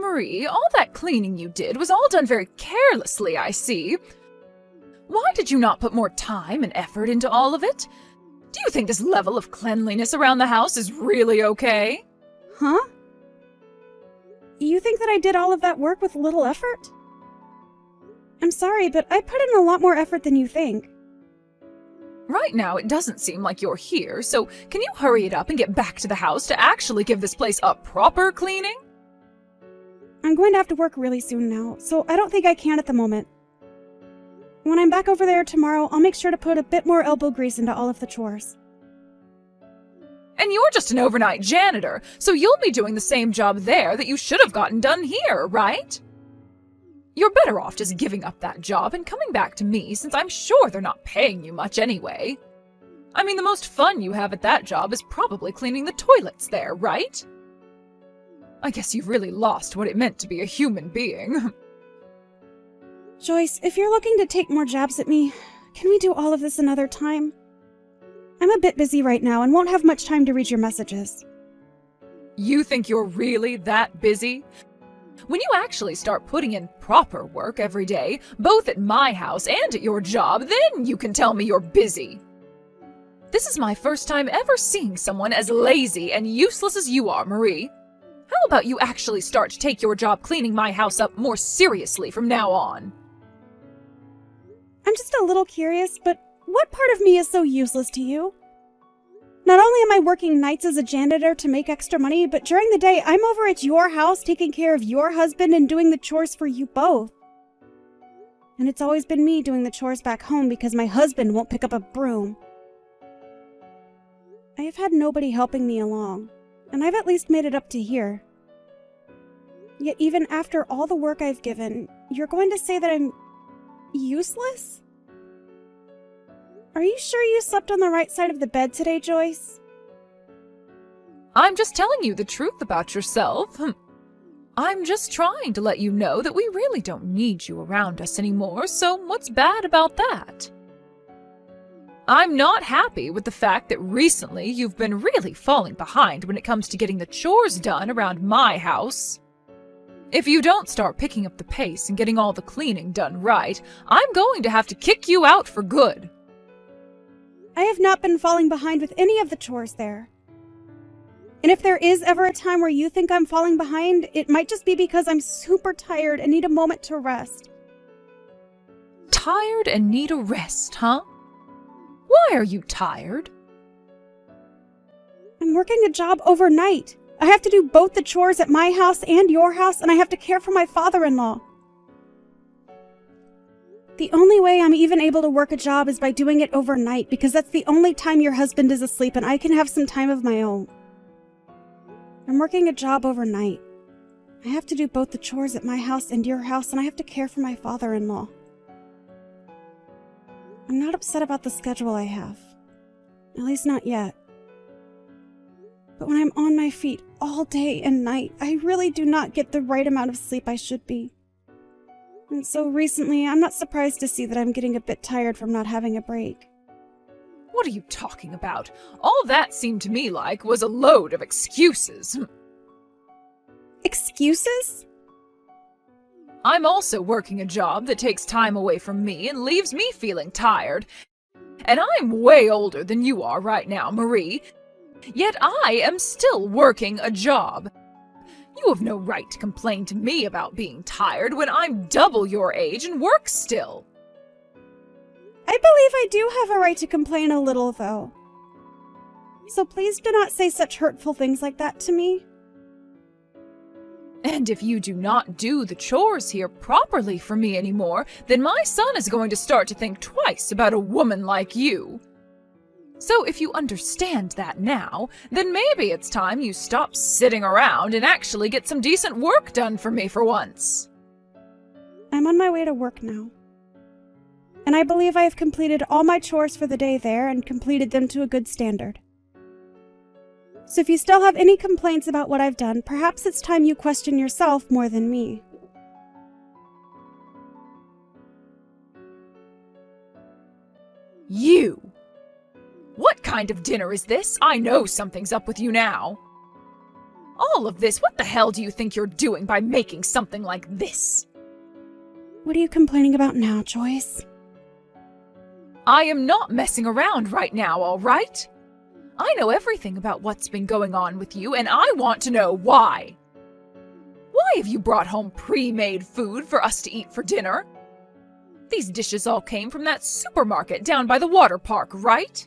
Marie, all that cleaning you did was all done very carelessly, I see. Why did you not put more time and effort into all of it? Do you think this level of cleanliness around the house is really okay? Huh? You think that I did all of that work with little effort? I'm sorry, but I put in a lot more effort than you think. Right now, it doesn't seem like you're here, so can you hurry it up and get back to the house to actually give this place a proper cleaning? I'm going to have to work really soon now, so I don't think I can at the moment. When I'm back over there tomorrow, I'll make sure to put a bit more elbow grease into all of the chores. And you're just an overnight janitor, so you'll be doing the same job there that you should have gotten done here, right? You're better off just giving up that job and coming back to me, since I'm sure they're not paying you much anyway. I mean, the most fun you have at that job is probably cleaning the toilets there, right? I guess you've really lost what it meant to be a human being. Joyce, if you're looking to take more jabs at me, can we do all of this another time? I'm a bit busy right now and won't have much time to read your messages. You think you're really that busy? When you actually start putting in proper work every day, both at my house and at your job, then you can tell me you're busy. This is my first time ever seeing someone as lazy and useless as you are, Marie. How about you actually start to take your job cleaning my house up more seriously from now on? I'm just a little curious, but what part of me is so useless to you? Not only am I working nights as a janitor to make extra money, but during the day I'm over at your house taking care of your husband and doing the chores for you both. And it's always been me doing the chores back home because my husband won't pick up a broom. I have had nobody helping me along, and I've at least made it up to here. Yet even after all the work I've given, you're going to say that I'm useless? Are you sure you slept on the right side of the bed today, Joyce? I'm just telling you the truth about yourself. I'm just trying to let you know that we really don't need you around us anymore, so what's bad about that? I'm not happy with the fact that recently you've been really falling behind when it comes to getting the chores done around my house. If you don't start picking up the pace and getting all the cleaning done right, I'm going to have to kick you out for good. I have not been falling behind with any of the chores there. And if there is ever a time where you think I'm falling behind, it might just be because I'm super tired and need a moment to rest. Tired and need a rest, huh? Why are you tired? I'm working a job overnight. I have to do both the chores at my house and your house, and I have to care for my father-in-law. The only way I'm even able to work a job is by doing it overnight, because that's the only time your husband is asleep and I can have some time of my own. I'm working a job overnight. I have to do both the chores at my house and your house, and I have to care for my father-in-law. I'm not upset about the schedule I have. At least not yet. But when I'm on my feet all day and night, I really do not get the right amount of sleep I should be. And so recently, I'm not surprised to see that I'm getting a bit tired from not having a break. What are you talking about? All that seemed to me like was a load of excuses. Excuses? I'm also working a job that takes time away from me and leaves me feeling tired. And I'm way older than you are right now, Marie. Yet I am still working a job. You have no right to complain to me about being tired when I'm double your age and work still. I believe I do have a right to complain a little, though. So please do not say such hurtful things like that to me. And if you do not do the chores here properly for me anymore, then my son is going to start to think twice about a woman like you. So if you understand that now, then maybe it's time you stop sitting around and actually get some decent work done for me for once. I'm on my way to work now. And I believe I have completed all my chores for the day there and completed them to a good standard. So if you still have any complaints about what I've done, perhaps it's time you question yourself more than me. You! What kind of dinner is this? I know something's up with you now. All of this, what the hell do you think you're doing by making something like this? What are you complaining about now, Joyce? I am not messing around right now, all right? I know everything about what's been going on with you, and I want to know why. Why have you brought home pre-made food for us to eat for dinner? These dishes all came from that supermarket down by the water park, right?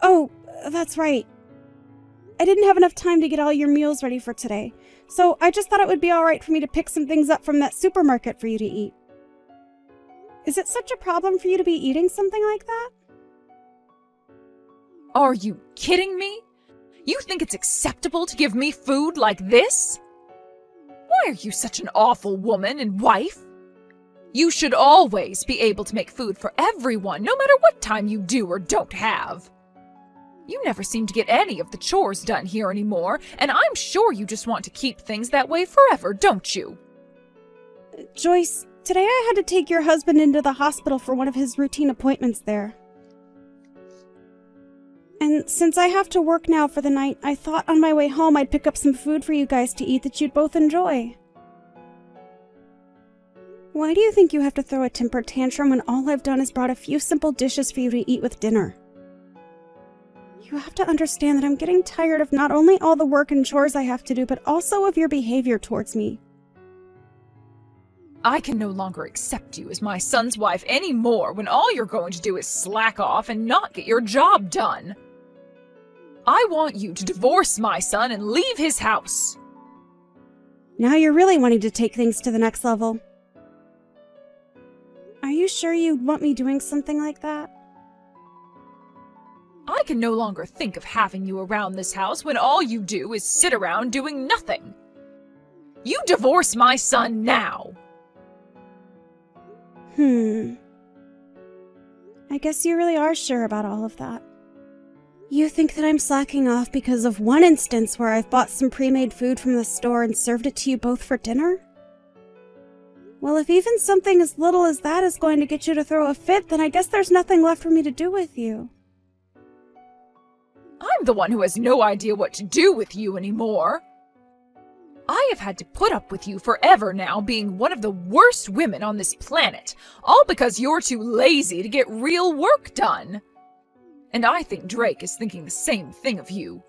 Oh, that's right. I didn't have enough time to get all your meals ready for today, so I just thought it would be all right for me to pick some things up from that supermarket for you to eat. Is it such a problem for you to be eating something like that? Are you kidding me? You think it's acceptable to give me food like this? Why are you such an awful woman and wife? You should always be able to make food for everyone, no matter what time you do or don't have. You never seem to get any of the chores done here anymore, and I'm sure you just want to keep things that way forever, don't you? Joyce, today I had to take your husband into the hospital for one of his routine appointments there. And since I have to work now for the night, I thought on my way home I'd pick up some food for you guys to eat that you'd both enjoy. Why do you think you have to throw a temper tantrum when all I've done is brought a few simple dishes for you to eat with dinner? You have to understand that I'm getting tired of not only all the work and chores I have to do, but also of your behavior towards me. I can no longer accept you as my son's wife anymore when all you're going to do is slack off and not get your job done. I want you to divorce my son and leave his house. Now you're really wanting to take things to the next level. Are you sure you'd want me doing something like that? I can no longer think of having you around this house when all you do is sit around doing nothing. You divorce my son now. I guess you really are sure about all of that. You think that I'm slacking off because of one instance where I've bought some pre-made food from the store and served it to you both for dinner? Well, if even something as little as that is going to get you to throw a fit, then I guess there's nothing left for me to do with you. I'm the one who has no idea what to do with you anymore. I have had to put up with you forever now, being one of the worst women on this planet, all because you're too lazy to get real work done. And I think Drake is thinking the same thing of you.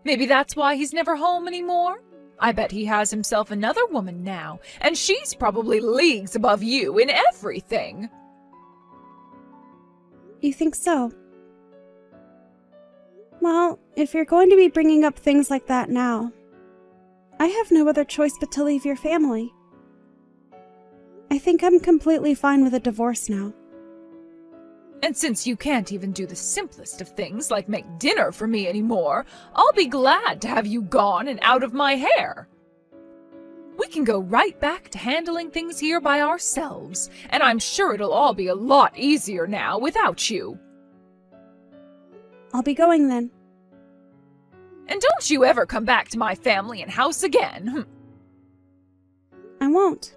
Maybe that's why he's never home anymore? I bet he has himself another woman now, and she's probably leagues above you in everything. You think so? Well, if you're going to be bringing up things like that now, I have no other choice but to leave your family. I think I'm completely fine with a divorce now. And since you can't even do the simplest of things like make dinner for me anymore, I'll be glad to have you gone and out of my hair. We can go right back to handling things here by ourselves, and I'm sure it'll all be a lot easier now without you. I'll be going then. And don't you ever come back to my family and house again. I won't.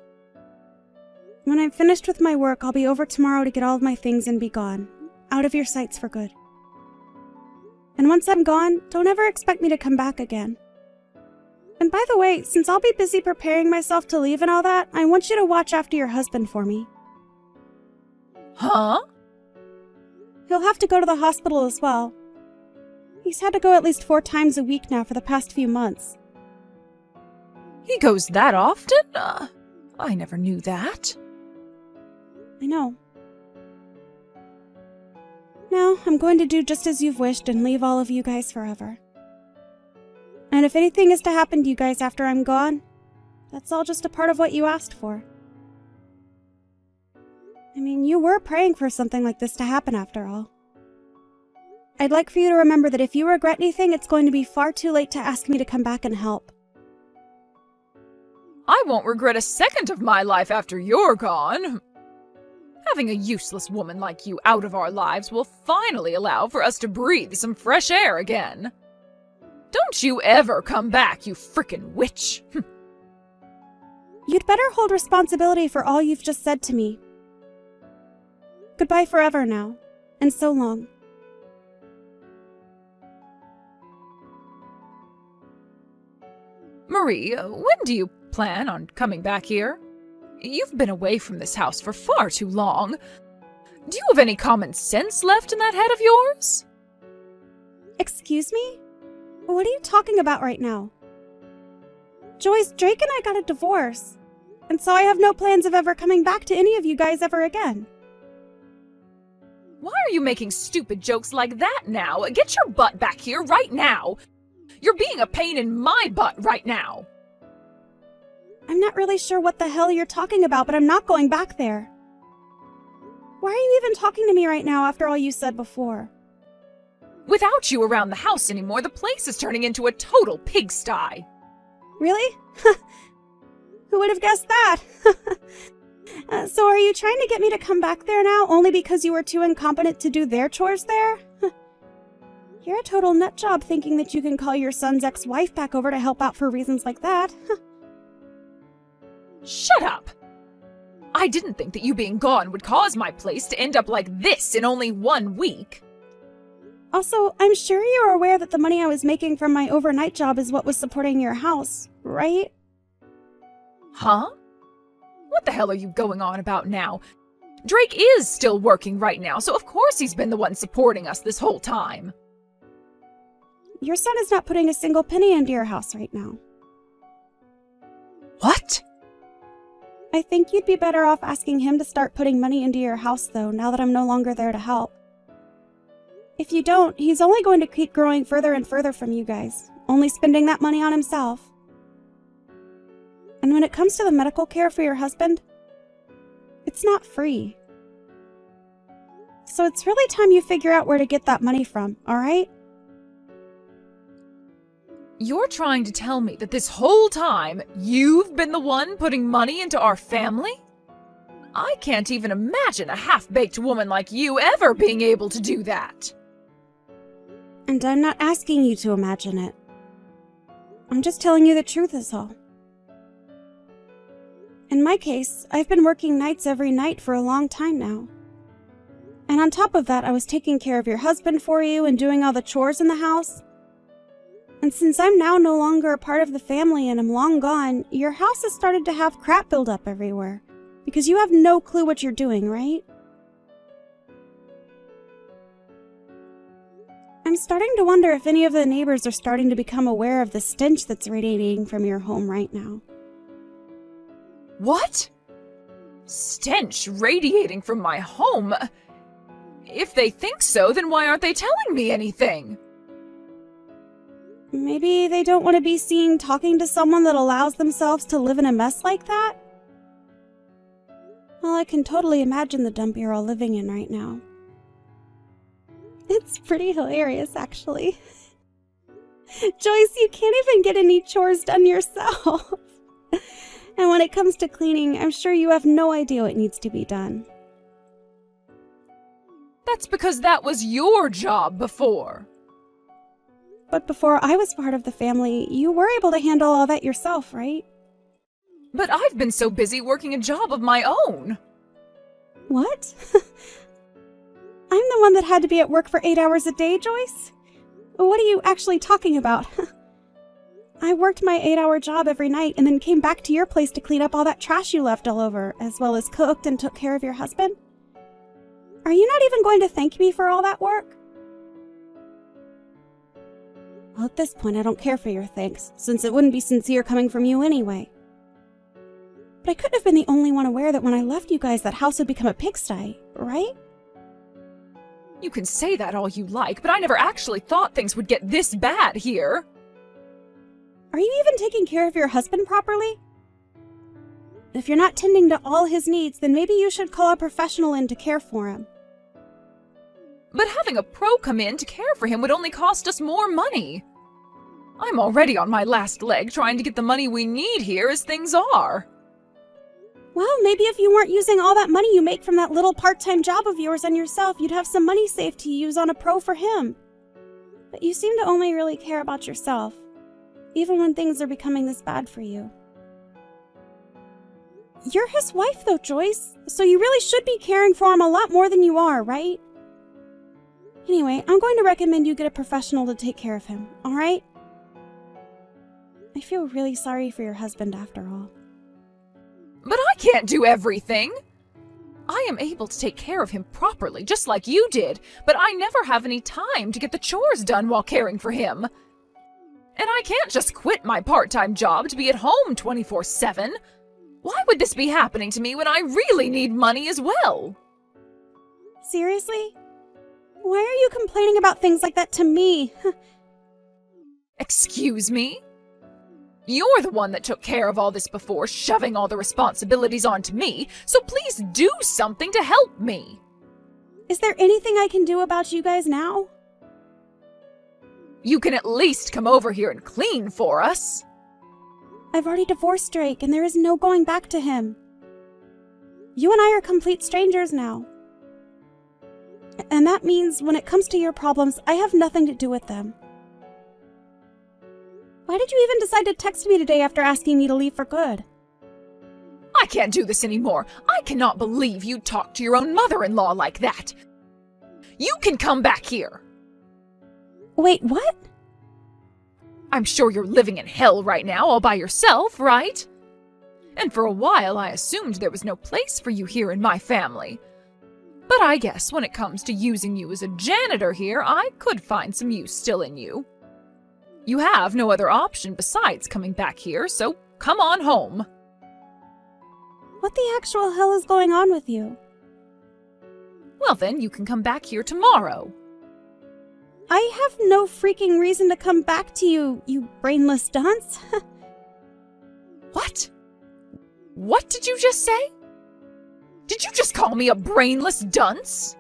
When I'm finished with my work, I'll be over tomorrow to get all of my things and be gone. Out of your sights for good. And once I'm gone, don't ever expect me to come back again. And by the way, since I'll be busy preparing myself to leave and all that, I want you to watch after your husband for me. Huh? He'll have to go to the hospital as well. He's had to go at least 4 times a week now for the past few months. He goes that often? I never knew that. I know. Now, I'm going to do just as you've wished and leave all of you guys forever. And if anything is to happen to you guys after I'm gone, that's all just a part of what you asked for. I mean, you were praying for something like this to happen after all. I'd like for you to remember that if you regret anything, it's going to be far too late to ask me to come back and help. I won't regret a second of my life after you're gone. Having a useless woman like you out of our lives will finally allow for us to breathe some fresh air again. Don't you ever come back, you frickin' witch. You'd better hold responsibility for all you've just said to me. Goodbye forever now, and so long. Marie, when do you plan on coming back here? You've been away from this house for far too long. Do you have any common sense left in that head of yours? Excuse me? What are you talking about right now? Joyce, Drake and I got a divorce, and so I have no plans of ever coming back to any of you guys ever again. Why are you making stupid jokes like that now? Get your butt back here right now! You're being a pain in my butt right now! I'm not really sure what the hell you're talking about, but I'm not going back there. Why are you even talking to me right now after all you said before? Without you around the house anymore, the place is turning into a total pigsty. Really? Who would have guessed that? So are you trying to get me to come back there now only because you were too incompetent to do their chores there? You're a total nutjob thinking that you can call your son's ex-wife back over to help out for reasons like that. Shut up! I didn't think that you being gone would cause my place to end up like this in only 1 week. Also, I'm sure you're aware that the money I was making from my overnight job is what was supporting your house, right? Huh? What the hell are you going on about now? Drake is still working right now, so of course he's been the one supporting us this whole time. Your son is not putting a single penny into your house right now. What? I think you'd be better off asking him to start putting money into your house, though, now that I'm no longer there to help. If you don't, he's only going to keep growing further and further from you guys, only spending that money on himself. And when it comes to the medical care for your husband, it's not free. So it's really time you figure out where to get that money from, alright? You're trying to tell me that this whole time, you've been the one putting money into our family? I can't even imagine a half-baked woman like you ever being able to do that. And I'm not asking you to imagine it. I'm just telling you the truth is all. In my case, I've been working nights every night for a long time now. And on top of that, I was taking care of your husband for you and doing all the chores in the house. And since I'm now no longer a part of the family and I'm long gone, your house has started to have crap build up everywhere. Because you have no clue what you're doing, right? I'm starting to wonder if any of the neighbors are starting to become aware of the stench that's radiating from your home right now. What? Stench radiating from my home? If they think so, then why aren't they telling me anything? Maybe they don't want to be seen talking to someone that allows themselves to live in a mess like that? Well, I can totally imagine the dump you're all living in right now. It's pretty hilarious, actually. Joyce, you can't even get any chores done yourself. And when it comes to cleaning, I'm sure you have no idea what needs to be done. That's because that was your job before. But before I was part of the family, you were able to handle all that yourself, right? But I've been so busy working a job of my own. What? I'm the one that had to be at work for 8 hours a day, Joyce? What are you actually talking about? I worked my 8-hour job every night and then came back to your place to clean up all that trash you left all over, as well as cooked and took care of your husband. Are you not even going to thank me for all that work? Well, at this point, I don't care for your thanks, since it wouldn't be sincere coming from you anyway. But I couldn't have been the only one aware that when I left you guys, that house would become a pigsty, right? You can say that all you like, but I never actually thought things would get this bad here. Are you even taking care of your husband properly? If you're not tending to all his needs, then maybe you should call a professional in to care for him. But having a pro come in to care for him would only cost us more money. I'm already on my last leg trying to get the money we need here as things are. Well, maybe if you weren't using all that money you make from that little part-time job of yours on yourself, you'd have some money saved to use on a pro for him. But you seem to only really care about yourself, even when things are becoming this bad for you. You're his wife, though, Joyce, so you really should be caring for him a lot more than you are, right? Anyway, I'm going to recommend you get a professional to take care of him, alright? I feel really sorry for your husband after all. But I can't do everything! I am able to take care of him properly, just like you did, but I never have any time to get the chores done while caring for him. And I can't just quit my part-time job to be at home 24/7. Why would this be happening to me when I really need money as well? Seriously? Why are you complaining about things like that to me? Excuse me? You're the one that took care of all this before, shoving all the responsibilities onto me, so please do something to help me. Is there anything I can do about you guys now? You can at least come over here and clean for us. I've already divorced Drake, and there is no going back to him. You and I are complete strangers now. And that means when it comes to your problems, I have nothing to do with them. Why did you even decide to text me today after asking me to leave for good? I can't do this anymore. I cannot believe you talked to your own mother-in-law like that. You can come back here. Wait, what? I'm sure you're living in hell right now all by yourself, right? And for a while I assumed there was no place for you here in my family. But I guess when it comes to using you as a janitor here, I could find some use still in you. You have no other option besides coming back here, so come on home. What the actual hell is going on with you? Well then, you can come back here tomorrow. I have no freaking reason to come back to you, you brainless dunce. What? What did you just say? Did you just call me a brainless dunce?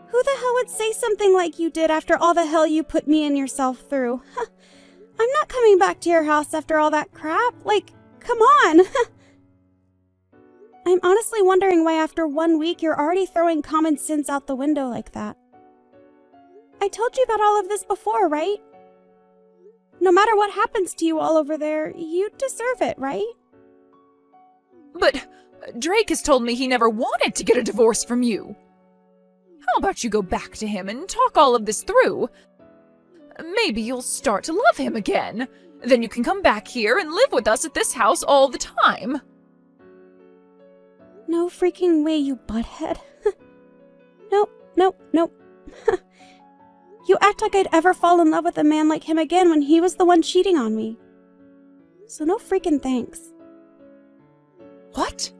Who the hell would say something like you did after all the hell you put me and yourself through? I'm not coming back to your house after all that crap. Like, come on. I'm honestly wondering why after 1 week you're already throwing common sense out the window like that. I told you about all of this before, right? No matter what happens to you all over there, you deserve it, right? But Drake has told me he never wanted to get a divorce from you. How about you go back to him and talk all of this through? Maybe you'll start to love him again. Then you can come back here and live with us at this house all the time. No freaking way, you butthead. Nope, nope, nope. You act like I'd ever fall in love with a man like him again when he was the one cheating on me. So no freaking thanks. What?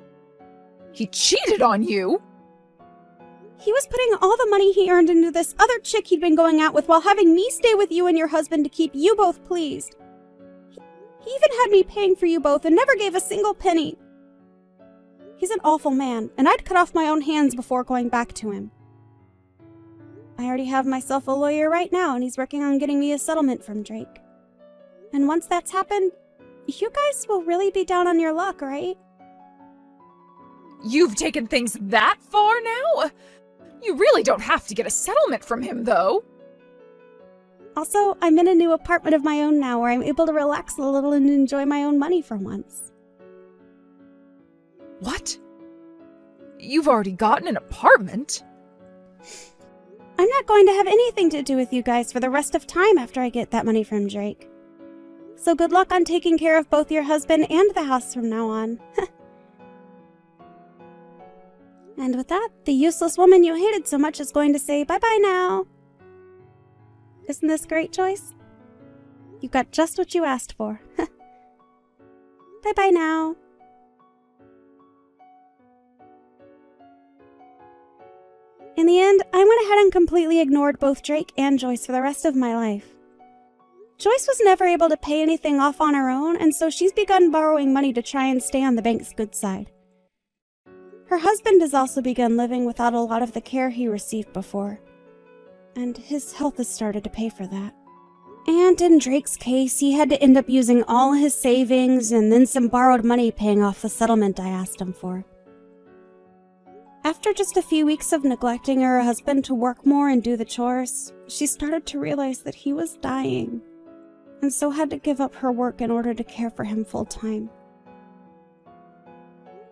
He cheated on you? He was putting all the money he earned into this other chick he'd been going out with while having me stay with you and your husband to keep you both pleased. He even had me paying for you both and never gave a single penny. He's an awful man, and I'd cut off my own hands before going back to him. I already have myself a lawyer right now, and he's working on getting me a settlement from Drake. And once that's happened, you guys will really be down on your luck, right? You've taken things that far now? You really don't have to get a settlement from him, though. Also, I'm in a new apartment of my own now where I'm able to relax a little and enjoy my own money for once. What? You've already gotten an apartment? I'm not going to have anything to do with you guys for the rest of time after I get that money from Drake. So good luck on taking care of both your husband and the house from now on. And with that, the useless woman you hated so much is going to say bye-bye now. Isn't this great, Joyce? You got just what you asked for. Bye-bye now. In the end, I went ahead and completely ignored both Drake and Joyce for the rest of my life. Joyce was never able to pay anything off on her own, and so she's begun borrowing money to try and stay on the bank's good side. Her husband has also begun living without a lot of the care he received before, and his health has started to pay for that. And in Drake's case, he had to end up using all his savings and then some borrowed money paying off the settlement I asked him for. After just a few weeks of neglecting her husband to work more and do the chores, she started to realize that he was dying, and so had to give up her work in order to care for him full-time.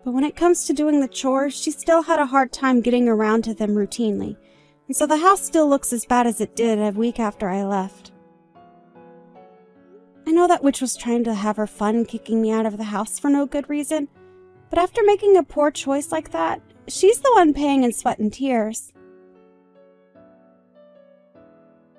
But when it comes to doing the chores, she still had a hard time getting around to them routinely, and so the house still looks as bad as it did a week after I left. I know that witch was trying to have her fun kicking me out of the house for no good reason, but after making a poor choice like that, she's the one paying in sweat and tears.